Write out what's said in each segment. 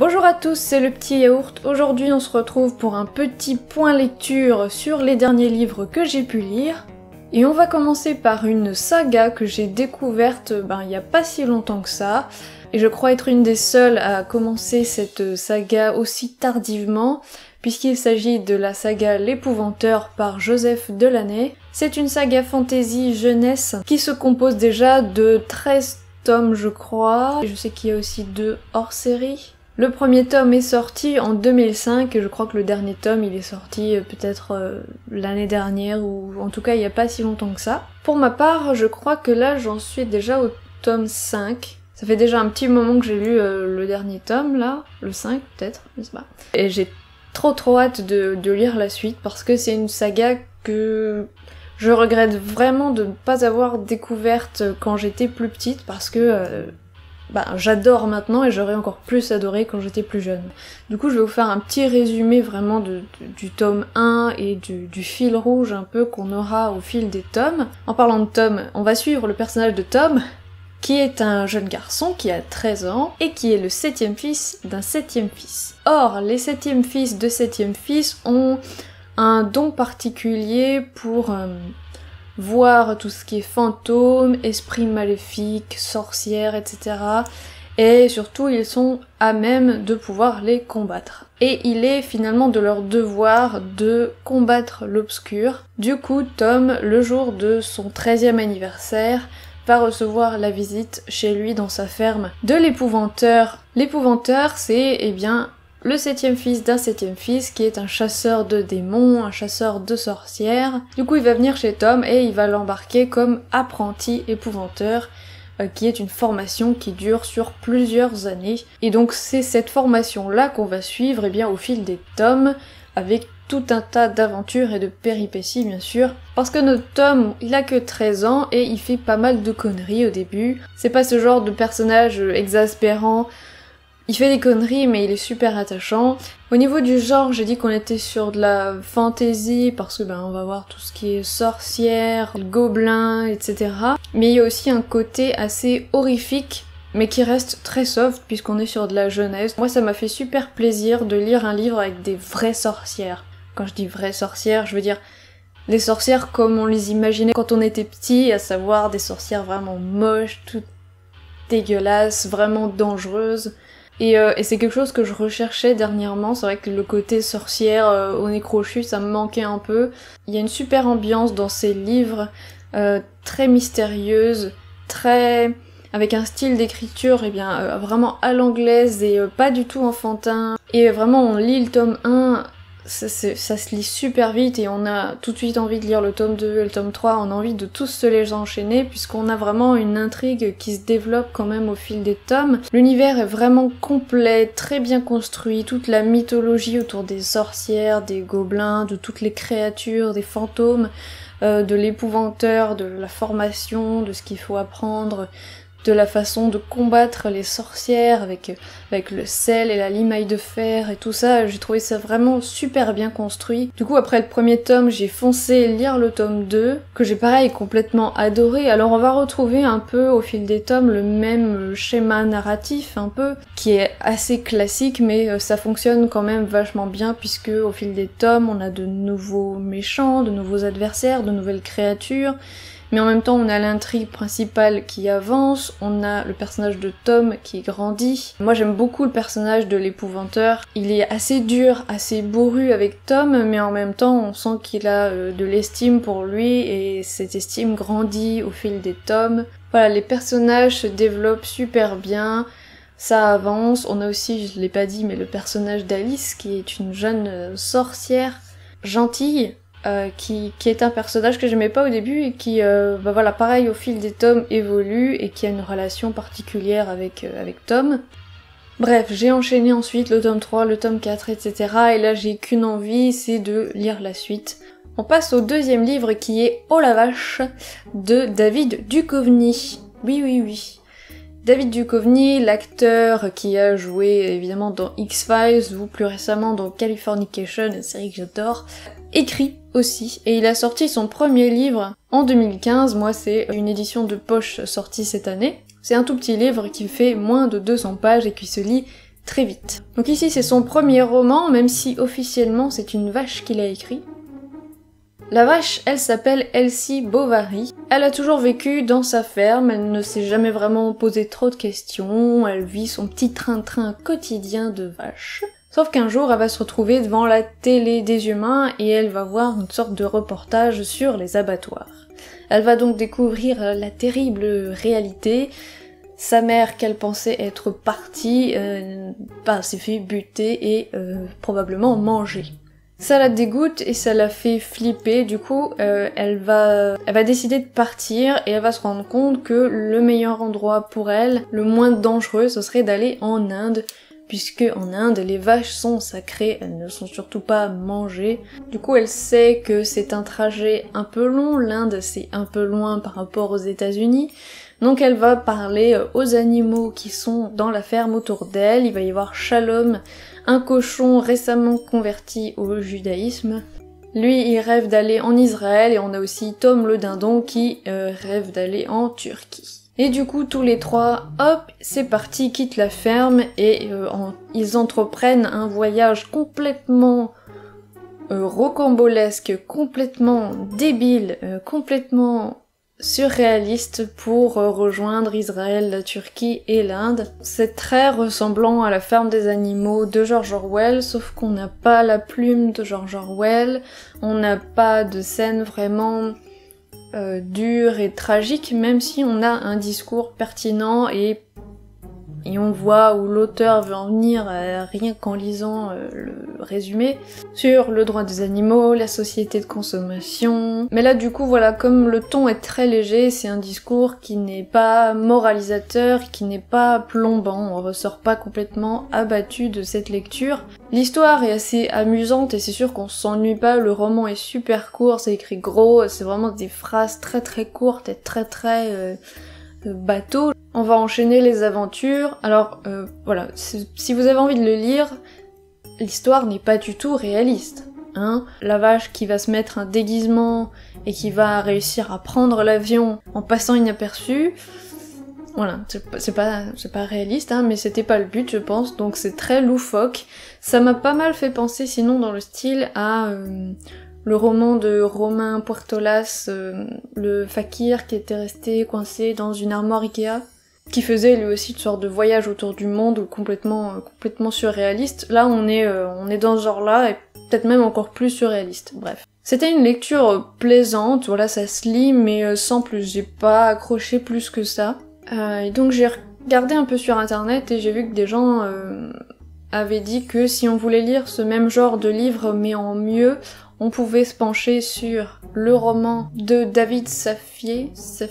Bonjour à tous, c'est le petit yaourt. Aujourd'hui on se retrouve pour un petit point lecture sur les derniers livres que j'ai pu lire. Et on va commencer par une saga que j'ai découverte il n'y a pas si longtemps que ça. Et je crois être une des seules à commencer cette saga aussi tardivement, puisqu'il s'agit de la saga L'Épouvanteur par Joseph Delaney. C'est une saga fantasy jeunesse qui se compose déjà de 13 tomes je crois. Je sais qu'il y a aussi 2 hors-série. Le premier tome est sorti en 2005 et je crois que le dernier tome il est sorti peut-être l'année dernière ou en tout cas il n'y a pas si longtemps que ça. Pour ma part, je crois que là j'en suis déjà au tome 5. Ça fait déjà un petit moment que j'ai lu le dernier tome là, le 5 peut-être, je sais pas. Et j'ai trop hâte de lire la suite parce que c'est une saga que je regrette vraiment de ne pas avoir découverte quand j'étais plus petite parce que j'adore maintenant et j'aurais encore plus adoré quand j'étais plus jeune. Du coup je vais vous faire un petit résumé vraiment du tome 1 et du fil rouge un peu qu'on aura au fil des tomes. En parlant de Tom, on va suivre le personnage de Tom, qui est un jeune garçon qui a 13 ans et qui est le 7e fils d'un 7e fils. Or, les 7e fils de 7e fils ont un don particulier pour voir tout ce qui est fantômes, esprits maléfiques, sorcières, etc. Et surtout, ils sont à même de pouvoir les combattre. Et il est finalement de leur devoir de combattre l'obscur. Du coup, Tom, le jour de son 13e anniversaire, va recevoir la visite chez lui dans sa ferme de l'Épouvanteur. L'Épouvanteur, c'est, le 7e fils d'un 7e fils qui est un chasseur de démons, un chasseur de sorcières. Du coup, il va venir chez Tom et il va l'embarquer comme apprenti épouvanteur, qui est une formation qui dure sur plusieurs années. Et donc, c'est cette formation-là qu'on va suivre au fil des tomes, avec tout un tas d'aventures et de péripéties, bien sûr. Parce que notre Tom, il a que 13 ans et il fait pas mal de conneries au début. C'est pas ce genre de personnage exaspérant. Il fait des conneries mais il est super attachant. Au niveau du genre, j'ai dit qu'on était sur de la fantasy parce que on va voir tout ce qui est sorcière, gobelins, etc. Mais il y a aussi un côté assez horrifique mais qui reste très soft puisqu'on est sur de la jeunesse. Moi ça m'a fait super plaisir de lire un livre avec des vraies sorcières. Quand je dis vraies sorcières, je veux dire des sorcières comme on les imaginait quand on était petit, à savoir des sorcières vraiment moches, toutes dégueulasses, vraiment dangereuses. Et c'est quelque chose que je recherchais dernièrement. C'est vrai que le côté sorcière au nez crochu, ça me manquait un peu. Il y a une super ambiance dans ces livres, très mystérieuse, très avec un style d'écriture vraiment à l'anglaise et pas du tout enfantin. Et vraiment on lit le tome 1, ça se lit super vite et on a tout de suite envie de lire le tome 2 et le tome 3, on a envie de tous se les enchaîner puisqu'on a vraiment une intrigue qui se développe quand même au fil des tomes. L'univers est vraiment complet, très bien construit, toute la mythologie autour des sorcières, des gobelins, de toutes les créatures, des fantômes, de l'épouvanteur, de la formation, de ce qu'il faut apprendre, de la façon de combattre les sorcières avec le sel et la limaille de fer et tout ça, j'ai trouvé ça vraiment super bien construit. Du coup après le premier tome, j'ai foncé lire le tome 2, que j'ai pareil complètement adoré. Alors on va retrouver un peu au fil des tomes le même schéma narratif un peu, qui est assez classique mais ça fonctionne quand même vachement bien puisque au fil des tomes on a de nouveaux méchants, de nouveaux adversaires, de nouvelles créatures. Mais en même temps, on a l'intrigue principale qui avance, on a le personnage de Tom qui grandit. Moi, j'aime beaucoup le personnage de l'épouvanteur. Il est assez dur, assez bourru avec Tom, mais en même temps, on sent qu'il a de l'estime pour lui, et cette estime grandit au fil des tomes. Voilà, les personnages se développent super bien, ça avance. On a aussi, je l'ai pas dit, mais le personnage d'Alice, qui est une jeune sorcière gentille, qui est un personnage que j'aimais pas au début et qui, pareil, au fil des tomes évolue et qui a une relation particulière avec Tom. Bref, j'ai enchaîné ensuite le tome 3, le tome 4, etc. Et là j'ai qu'une envie, c'est de lire la suite. On passe au deuxième livre qui est Oh la vache de David Duchovny. Oui. David Duchovny, l'acteur qui a joué évidemment dans X-Files ou plus récemment dans Californication, une série que j'adore, écrit aussi, et il a sorti son premier livre en 2015, moi c'est une édition de poche sortie cette année. C'est un tout petit livre qui fait moins de 200 pages et qui se lit très vite. Donc ici c'est son premier roman, même si officiellement c'est une vache qu'il a écrit. La vache, elle s'appelle Elsie Bovary. Elle a toujours vécu dans sa ferme, elle ne s'est jamais vraiment posé trop de questions, elle vit son petit train-train quotidien de vache. Sauf qu'un jour, elle va se retrouver devant la télé des humains et elle va voir une sorte de reportage sur les abattoirs. Elle va donc découvrir la terrible réalité. Sa mère, qu'elle pensait être partie, s'est fait buter et probablement manger. Ça la dégoûte et ça la fait flipper, du coup elle va décider de partir et elle va se rendre compte que le meilleur endroit pour elle, le moins dangereux, ce serait d'aller en Inde, puisque en Inde les vaches sont sacrées, elles ne sont surtout pas mangées. Du coup elle sait que c'est un trajet un peu long, l'Inde c'est un peu loin par rapport aux États-Unis, donc elle va parler aux animaux qui sont dans la ferme autour d'elle. Il va y avoir Shalom, un cochon récemment converti au judaïsme. Lui, il rêve d'aller en Israël, et on a aussi Tom le dindon qui rêve d'aller en Turquie. Et du coup, tous les trois, hop, c'est parti, ils quittent la ferme, et ils entreprennent un voyage complètement rocambolesque, complètement débile, complètement surréaliste pour rejoindre Israël, la Turquie et l'Inde. C'est très ressemblant à La ferme des animaux de George Orwell, sauf qu'on n'a pas la plume de George Orwell, on n'a pas de scène vraiment dure et tragique, même si on a un discours pertinent et on voit où l'auteur veut en venir rien qu'en lisant le résumé, sur le droit des animaux, la société de consommation. Mais là du coup voilà, comme le ton est très léger, c'est un discours qui n'est pas moralisateur, qui n'est pas plombant, on ressort pas complètement abattu de cette lecture. L'histoire est assez amusante et c'est sûr qu'on s'ennuie pas, le roman est super court, c'est écrit gros, c'est vraiment des phrases très très courtes et très très bateau. On va enchaîner les aventures. Alors voilà, si vous avez envie de le lire, l'histoire n'est pas du tout réaliste. Hein, la vache qui va se mettre un déguisement et qui va réussir à prendre l'avion en passant inaperçu, voilà, c'est pas réaliste, hein, mais c'était pas le but je pense, donc c'est très loufoque. Ça m'a pas mal fait penser sinon dans le style à le roman de Romain Puertolas, le fakir qui était resté coincé dans une armoire Ikea, qui faisait lui aussi une sorte de voyage autour du monde ou complètement surréaliste. Là on est dans ce genre-là et peut-être même encore plus surréaliste, bref. C'était une lecture plaisante, voilà, ça se lit mais sans plus, j'ai pas accroché plus que ça. Et donc j'ai regardé un peu sur internet et j'ai vu que des gens avaient dit que si on voulait lire ce même genre de livre mais en mieux, on pouvait se pencher sur le roman de David Safier, je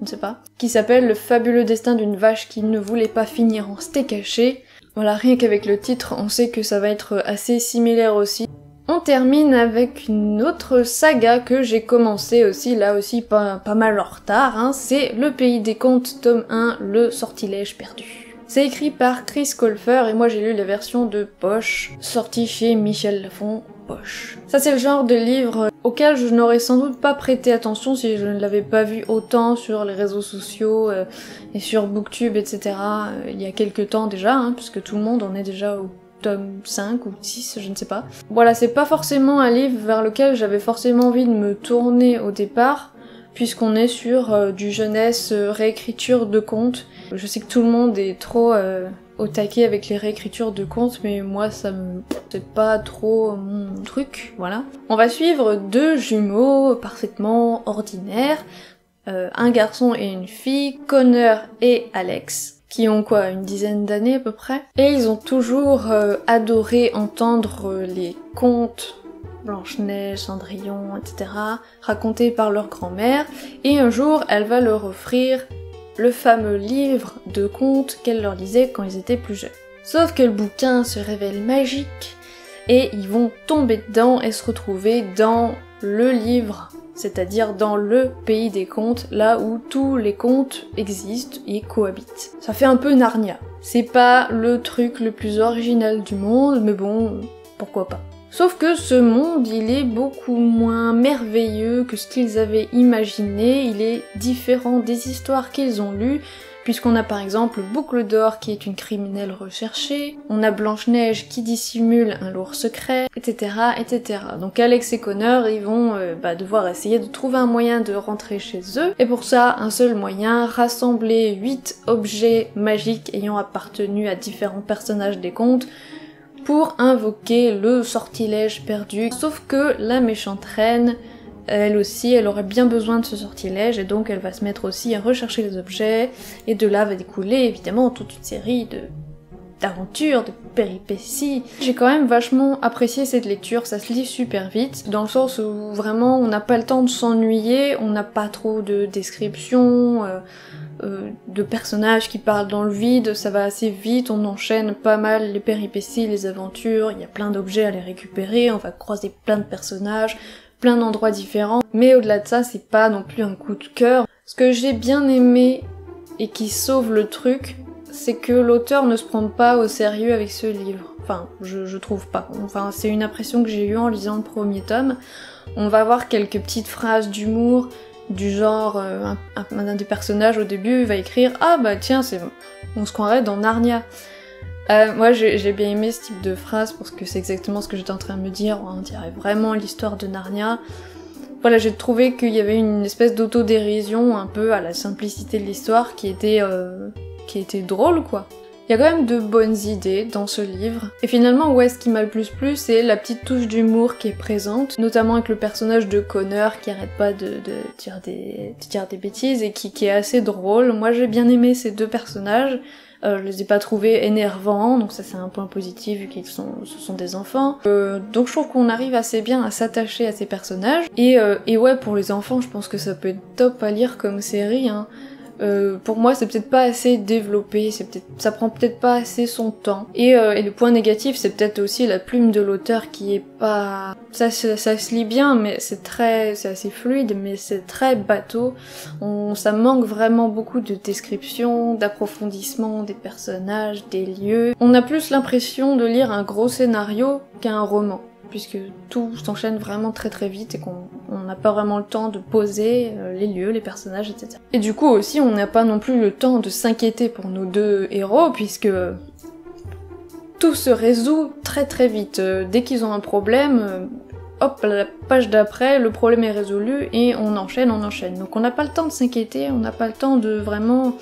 ne sais pas, qui s'appelle Le fabuleux destin d'une vache qui ne voulait pas finir en steak haché. Voilà, rien qu'avec le titre, on sait que ça va être assez similaire aussi. On termine avec une autre saga que j'ai commencé aussi, là aussi pas mal en retard, hein, c'est Le Pays des Contes, tome 1, Le Sortilège perdu. C'est écrit par Chris Colfer et moi j'ai lu la version de poche, sortie chez Michel Lafon, poche. Ça c'est le genre de livre auquel je n'aurais sans doute pas prêté attention si je ne l'avais pas vu autant sur les réseaux sociaux et sur Booktube, etc. Il y a quelques temps déjà, hein, puisque tout le monde en est déjà au tome 5 ou 6, je ne sais pas. Voilà, c'est pas forcément un livre vers lequel j'avais forcément envie de me tourner au départ, puisqu'on est sur du jeunesse réécriture de contes. Je sais que tout le monde est trop au taquet avec les réécritures de contes, mais moi c'est pas trop mon truc, voilà. On va suivre deux jumeaux parfaitement ordinaires, un garçon et une fille, Connor et Alex, qui ont quoi, une dizaine d'années à peu près, et ils ont toujours adoré entendre les contes Blanche-Neige, Cendrillon, etc., racontés par leur grand-mère, et un jour elle va leur offrir le fameux livre de contes qu'elle leur lisait quand ils étaient plus jeunes. Sauf que le bouquin se révèle magique, et ils vont tomber dedans et se retrouver dans le livre, c'est-à-dire dans le pays des contes, là où tous les contes existent et cohabitent. Ça fait un peu Narnia. C'est pas le truc le plus original du monde, mais bon, pourquoi pas. Sauf que ce monde, il est beaucoup moins merveilleux que ce qu'ils avaient imaginé, il est différent des histoires qu'ils ont lues, puisqu'on a par exemple Boucle d'Or qui est une criminelle recherchée, on a Blanche-Neige qui dissimule un lourd secret, etc., etc. Donc Alex et Connor, ils vont devoir essayer de trouver un moyen de rentrer chez eux, et pour ça, un seul moyen, rassembler 8 objets magiques ayant appartenu à différents personnages des contes, pour invoquer le sortilège perdu. Sauf que la méchante reine, elle aussi, elle aurait bien besoin de ce sortilège, et donc elle va se mettre aussi à rechercher les objets, et de là va découler évidemment toute une série d'aventures, de péripéties. J'ai quand même vachement apprécié cette lecture, ça se lit super vite, dans le sens où vraiment on n'a pas le temps de s'ennuyer, on n'a pas trop de descriptions, de personnages qui parlent dans le vide, ça va assez vite, on enchaîne pas mal les péripéties, les aventures, il y a plein d'objets à les récupérer, on va croiser plein de personnages, plein d'endroits différents, mais au-delà de ça, c'est pas non plus un coup de cœur. Ce que j'ai bien aimé, et qui sauve le truc, c'est que l'auteur ne se prend pas au sérieux avec ce livre. Enfin, je trouve pas. Enfin, c'est une impression que j'ai eue en lisant le premier tome. On va avoir quelques petites phrases d'humour, du genre, un des personnages au début va écrire « Ah bah tiens, on se croirait dans Narnia ». Moi j'ai bien aimé ce type de phrase parce que c'est exactement ce que j'étais en train de me dire, on dirait vraiment l'histoire de Narnia. Voilà, j'ai trouvé qu'il y avait une espèce d'autodérision un peu à la simplicité de l'histoire qui était drôle quoi. Il y a quand même de bonnes idées dans ce livre. Et finalement, ce qui m'a le plus plu, c'est la petite touche d'humour qui est présente, notamment avec le personnage de Connor qui arrête pas de dire des bêtises et qui est assez drôle. Moi j'ai bien aimé ces deux personnages. Je les ai pas trouvés énervants, donc ça c'est un point positif vu ce sont des enfants. Donc je trouve qu'on arrive assez bien à s'attacher à ces personnages. Et ouais, pour les enfants, je pense que ça peut être top à lire comme série, hein. Pour moi c'est peut-être pas assez développé, ça prend peut-être pas assez son temps. Et le point négatif c'est peut-être aussi la plume de l'auteur qui est pas... Ça se lit bien mais c'est assez fluide mais c'est très bateau. Ça manque vraiment beaucoup de description, d'approfondissement des personnages, des lieux. On a plus l'impression de lire un gros scénario qu'un roman, puisque tout s'enchaîne vraiment très très vite et qu'on n'a pas vraiment le temps de poser les lieux, les personnages, etc. Et du coup aussi, on n'a pas non plus le temps de s'inquiéter pour nos deux héros, puisque tout se résout très très vite. Dès qu'ils ont un problème, hop, à la page d'après, le problème est résolu et on enchaîne. Donc on n'a pas le temps de s'inquiéter, on n'a pas le temps de vraiment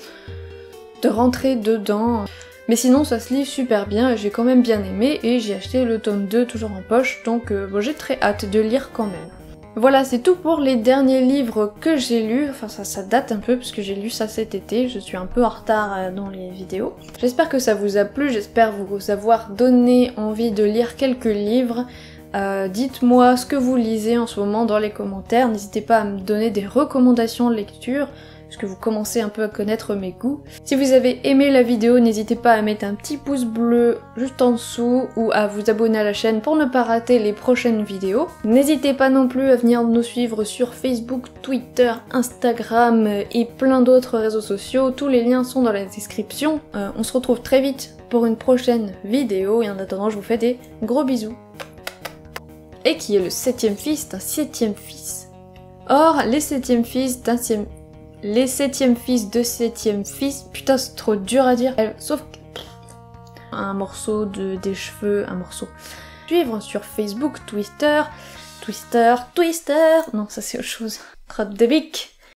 de rentrer dedans. Mais sinon ça se lit super bien, j'ai quand même bien aimé et j'ai acheté le tome 2 toujours en poche, donc j'ai très hâte de lire quand même. Voilà, c'est tout pour les derniers livres que j'ai lus, enfin ça date un peu parce que j'ai lu ça cet été, je suis un peu en retard dans les vidéos. J'espère que ça vous a plu, j'espère vous avoir donné envie de lire quelques livres. Dites-moi ce que vous lisez en ce moment dans les commentaires, n'hésitez pas à me donner des recommandations de lecture, puisque vous commencez un peu à connaître mes goûts. Si vous avez aimé la vidéo, n'hésitez pas à mettre un petit pouce bleu juste en dessous ou à vous abonner à la chaîne pour ne pas rater les prochaines vidéos. N'hésitez pas non plus à venir nous suivre sur Facebook, Twitter, Instagram et plein d'autres réseaux sociaux. Tous les liens sont dans la description. On se retrouve très vite pour une prochaine vidéo et en attendant, je vous fais des gros bisous. Et qui est le 7e fils d'un 7e fils. Or, les 7e fils d'un 7e... Les 7e fils de 7e fils, putain c'est trop dur à dire, sauf un morceau des cheveux, un morceau. Suivre sur Facebook, Twitter, non ça c'est autre chose. Crotte de bique.